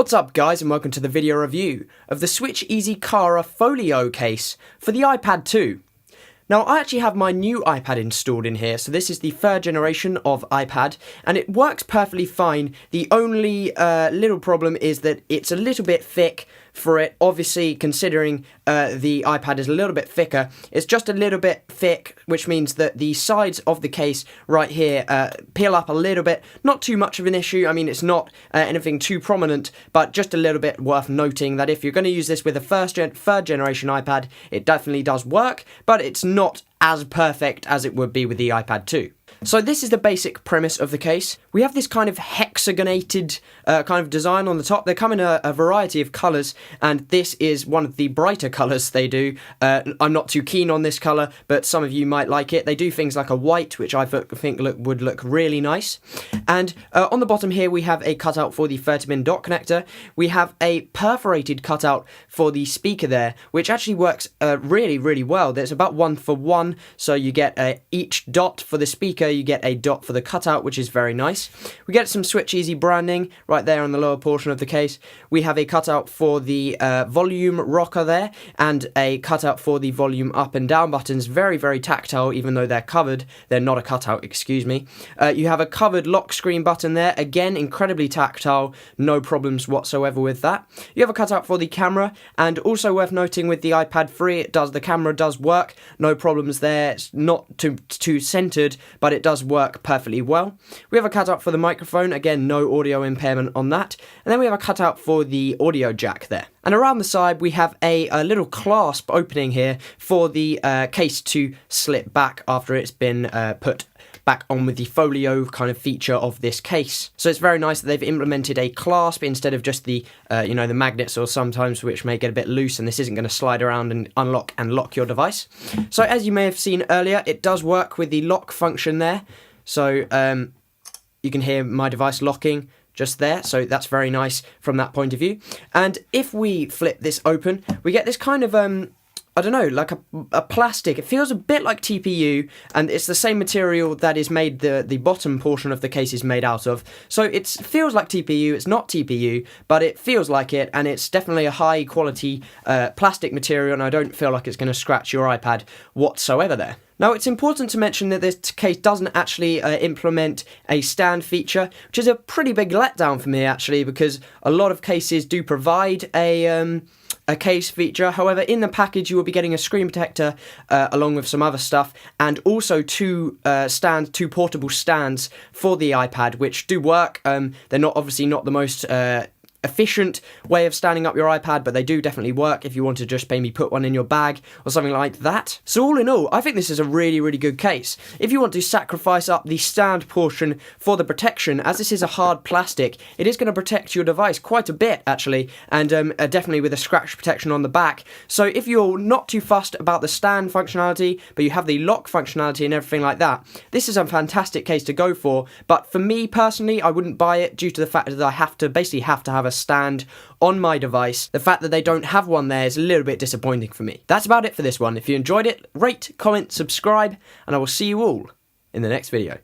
What's up guys, and welcome to the video review of the Switcheasy Cara folio case for the iPad 2. Now I actually have my new iPad installed in here, so this is the third generation of iPad, and it works perfectly fine. The only little problem is that it's a little bit thick for it. Obviously, considering the iPad is a little bit thicker, it's just a little bit thick, which means that the sides of the case right here peel up a little bit. Not too much of an issue. I mean, it's not anything too prominent, but just a little bit worth noting that if you're going to use this with a third generation iPad, it definitely does work, but it's not as perfect as it would be with the iPad 2. So this is the basic premise of the case. We have this kind of hexagonated kind of design on the top. They come in a variety of colours, and this is one of the brighter colours they do. I'm not too keen on this colour, but some of you might like it. They do things like a white, which I think would look really nice. And on the bottom here, we have a cutout for the 30-pin dot connector. We have a perforated cutout for the speaker there, which actually works really, really well. There's about 1-for-1, so you get each dot for the speaker, you get a dot for the cutout, which is very nice. We get some Switcheasy branding right there on the lower portion of the case. We have a cutout for the volume rocker there, and a cutout for the volume up and down buttons. Very, very tactile, even though they're covered. They're not a cutout, excuse me. You have a covered lock screen button there. Again, incredibly tactile. No problems whatsoever with that. You have a cutout for the camera, and also worth noting with the iPad 3, the camera does work. No problems there. It's not too centered, but it does work perfectly well. We have a cutout for the microphone. Again, no audio impairment on that. And then we have a cutout for the audio jack there. And around the side, we have a little clasp opening here for the case to slip back after it's been put back on with the folio kind of feature of this case. So it's very nice that they've implemented a clasp instead of just the, the magnets, or sometimes which may get a bit loose and this isn't going to slide around and unlock and lock your device. So as you may have seen earlier, it does work with the lock function there. So you can hear my device locking just there, so that's very nice from that point of view. And if we flip this open, we get this kind of I don't know, like a plastic. It feels a bit like TPU, and it's the same material that is made, the bottom portion of the case is made out of. So it feels like TPU, it's not TPU, but it feels like it, and it's definitely a high quality plastic material, and I don't feel like it's going to scratch your iPad whatsoever there. Now, it's important to mention that this case doesn't actually implement a stand feature, which is a pretty big letdown for me, actually, because a lot of cases do provide a case feature. However, in the package, you will be getting a screen protector along with some other stuff, and also two portable stands for the iPad, which do work. They're obviously not the most efficient way of standing up your iPad, but they do definitely work if you want to just maybe put one in your bag or something like that. So all in all, I think this is a really, really good case. If you want to sacrifice up the stand portion for the protection, as this is a hard plastic, it is going to protect your device quite a bit actually, and definitely with a scratch protection on the back. So if you're not too fussed about the stand functionality, but you have the lock functionality and everything like that, this is a fantastic case to go for. But for me personally, I wouldn't buy it due to the fact that I have to have a stand on my device. The fact that they don't have one there is a little bit disappointing for me. That's about it for this one. If you enjoyed it, rate, comment, subscribe, and I will see you all in the next video.